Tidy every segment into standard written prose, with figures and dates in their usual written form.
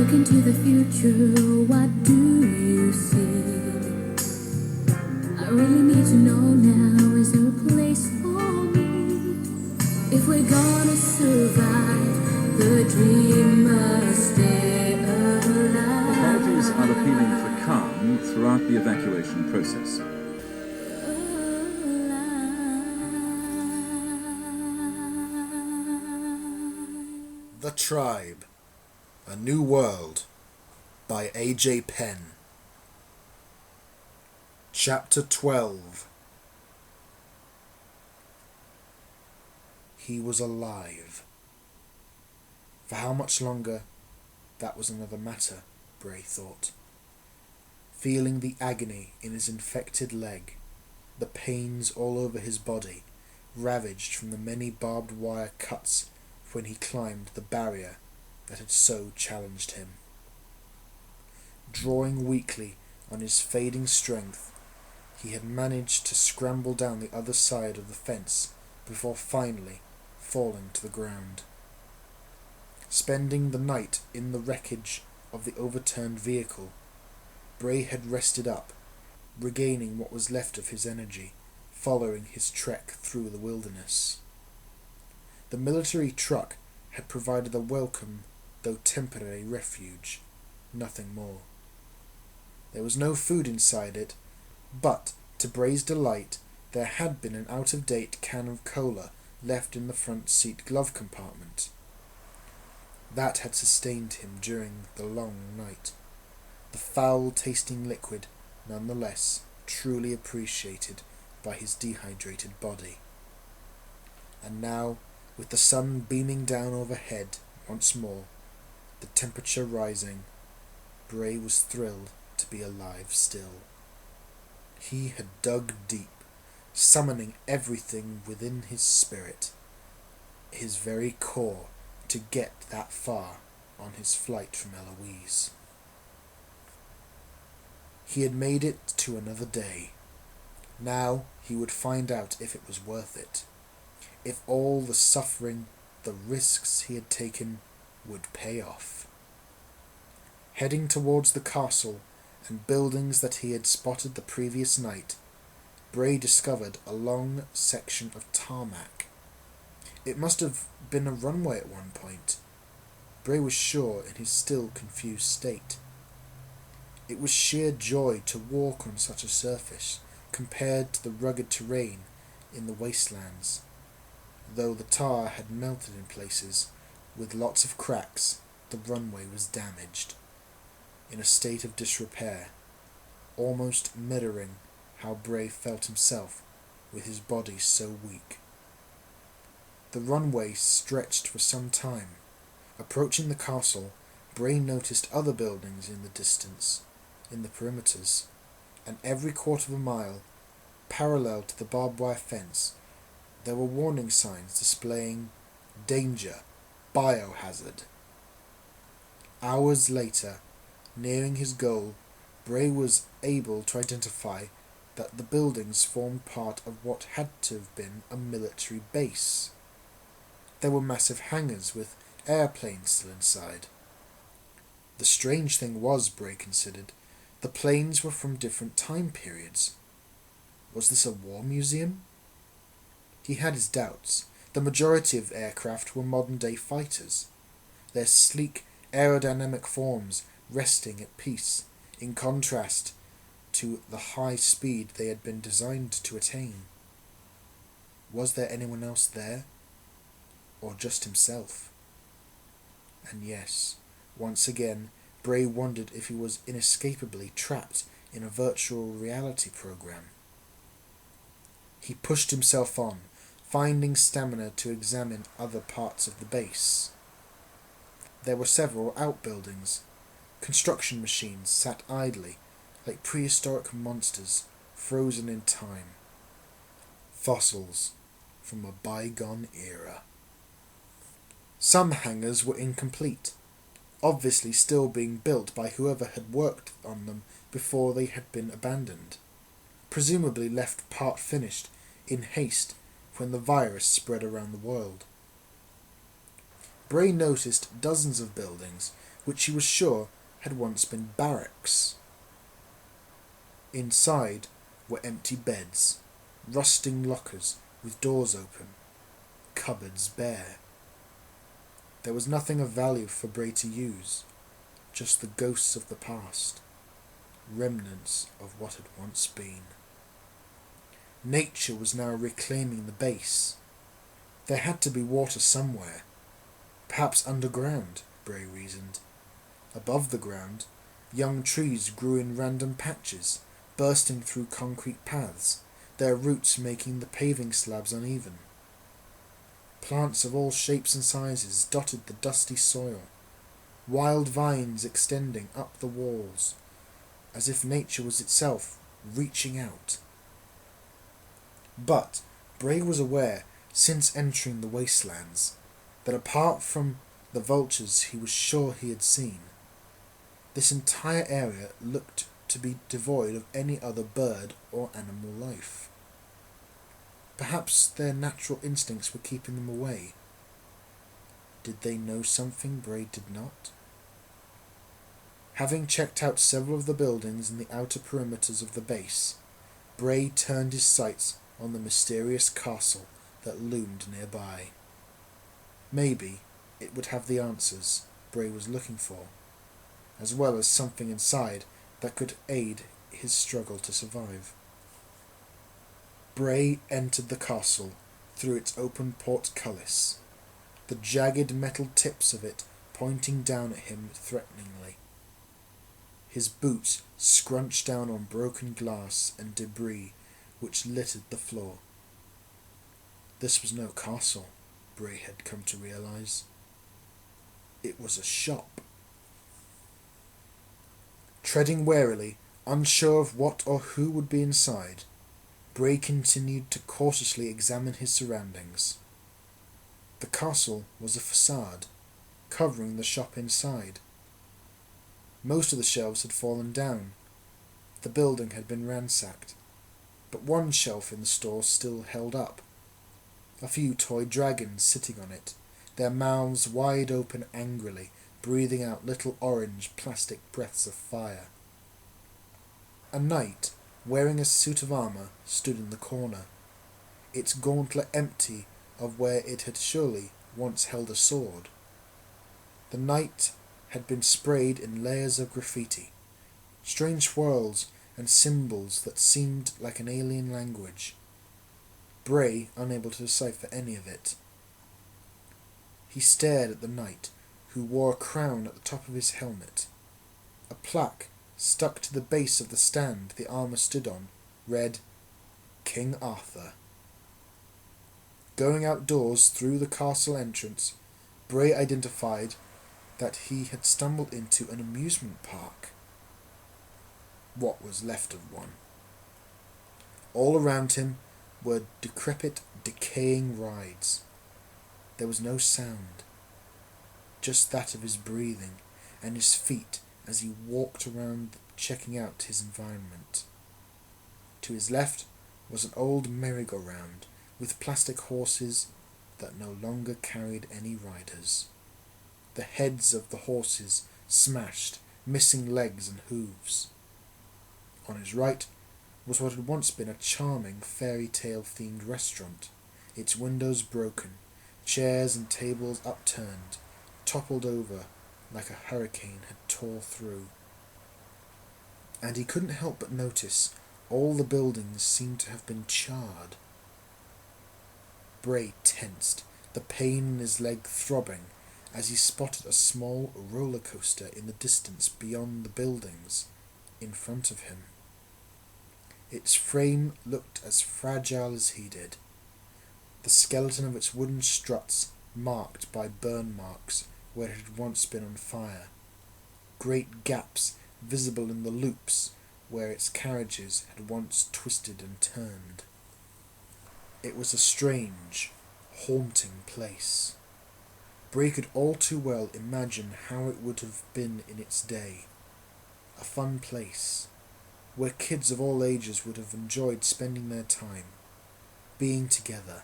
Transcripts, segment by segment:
look into the future, what do you see? I really need to know now, is there a place for me? If we're gonna survive, the dream must stay alive. Authorities are appealing for calm throughout the evacuation process. The Tribe, A New World by A.J. Penn. Chapter 12. He was alive. For how much longer, that was another matter, Bray thought. Feeling the agony in his infected leg, the pains all over his body, ravaged from the many barbed wire cuts when he climbed the barrier that had so challenged him. Drawing weakly on his fading strength, he had managed to scramble down the other side of the fence before finally falling to the ground. Spending the night in the wreckage of the overturned vehicle, Bray had rested up, regaining what was left of his energy following his trek through the wilderness. The military truck had provided a welcome, though temporary, refuge, nothing more. There was no food inside it, but, to Bray's delight, there had been an out-of-date can of cola left in the front seat glove compartment. That had sustained him during the long night. The foul-tasting liquid, nonetheless, truly appreciated by his dehydrated body. And now, with the sun beaming down overhead once more, the temperature rising, Bray was thrilled to be alive still. He had dug deep, summoning everything within his spirit, his very core, to get that far on his flight from Eloise. He had made it to another day. Now he would find out if it was worth it. If all the suffering, the risks he had taken, would pay off. Heading towards the castle and buildings that he had spotted the previous night, Bray discovered a long section of tarmac. It must have been a runway at one point. Bray was sure in his still confused state. It was sheer joy to walk on such a surface compared to the rugged terrain in the wastelands. Though the tar had melted in places, with lots of cracks, the runway was damaged, in a state of disrepair, almost mirroring how Bray felt himself with his body so weak. The runway stretched for some time. Approaching the castle, Bray noticed other buildings in the distance, in the perimeters, and every quarter of a mile, parallel to the barbed wire fence, there were warning signs displaying danger, biohazard. Hours later, nearing his goal, Bray was able to identify that the buildings formed part of what had to have been a military base. There were massive hangars with airplanes still inside. The strange thing was, Bray considered, the planes were from different time periods. Was this a war museum? He had his doubts. The majority of aircraft were modern-day fighters, their sleek, aerodynamic forms resting at peace, in contrast to the high speed they had been designed to attain. Was there anyone else there? Or just himself? And yes, once again, Bray wondered if he was inescapably trapped in a virtual reality program. He pushed himself on, finding stamina to examine other parts of the base. There were several outbuildings. Construction machines sat idly, like prehistoric monsters frozen in time. Fossils from a bygone era. Some hangars were incomplete, obviously still being built by whoever had worked on them before they had been abandoned, presumably left part finished in haste when the virus spread around the world. Bray noticed dozens of buildings which he was sure had once been barracks. Inside were empty beds, rusting lockers with doors open, cupboards bare. There was nothing of value for Bray to use, just the ghosts of the past, remnants of what had once been. Nature was now reclaiming the base. There had to be water somewhere, perhaps underground, Bray reasoned. Above the ground, young trees grew in random patches, bursting through concrete paths, their roots making the paving slabs uneven. Plants of all shapes and sizes dotted the dusty soil, wild vines extending up the walls, as if nature was itself reaching out. But Bray was aware, since entering the wastelands, that apart from the vultures he was sure he had seen, this entire area looked to be devoid of any other bird or animal life. Perhaps their natural instincts were keeping them away. Did they know something Bray did not? Having checked out several of the buildings in the outer perimeters of the base, Bray turned his sights on the mysterious castle that loomed nearby. Maybe it would have the answers Bray was looking for, as well as something inside that could aid his struggle to survive. Bray entered the castle through its open portcullis, the jagged metal tips of it pointing down at him threateningly. His boots scrunched down on broken glass and debris which littered the floor. This was no castle, Bray had come to realize. It was a shop. Treading warily, unsure of what or who would be inside, Bray continued to cautiously examine his surroundings. The castle was a facade, covering the shop inside. Most of the shelves had fallen down. The building had been ransacked, but one shelf in the store still held up. A few toy dragons sitting on it, their mouths wide open angrily, breathing out little orange plastic breaths of fire. A knight, wearing a suit of armour, stood in the corner, its gauntlet empty of where it had surely once held a sword. The knight had been sprayed in layers of graffiti, strange swirls and symbols that seemed like an alien language. Bray unable to decipher any of it. He stared at the knight, who wore a crown at the top of his helmet. A plaque stuck to the base of the stand the armour stood on read, King Arthur. Going outdoors through the castle entrance, Bray identified that he had stumbled into an amusement park. What was left of one. All around him were decrepit, decaying rides. There was no sound, just that of his breathing and his feet as he walked around checking out his environment. To his left was an old merry-go-round with plastic horses that no longer carried any riders. The heads of the horses smashed, missing legs and hooves. On his right was what had once been a charming fairy tale themed restaurant, its windows broken, chairs and tables upturned, toppled over like a hurricane had tore through. And he couldn't help but notice all the buildings seemed to have been charred. Bray tensed, the pain in his leg throbbing, as he spotted a small roller coaster in the distance beyond the buildings, in front of him. Its frame looked as fragile as he did, the skeleton of its wooden struts marked by burn marks where it had once been on fire, great gaps visible in the loops where its carriages had once twisted and turned. It was a strange, haunting place. Bray could all too well imagine how it would have been in its day. A fun place, where kids of all ages would have enjoyed spending their time, being together,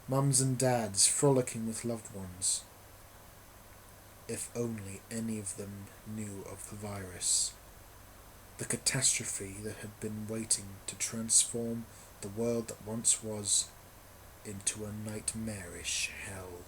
mums and dads frolicking with loved ones. if only any of them knew of the virus. The catastrophe that had been waiting to transform the world that once was into a nightmarish hell.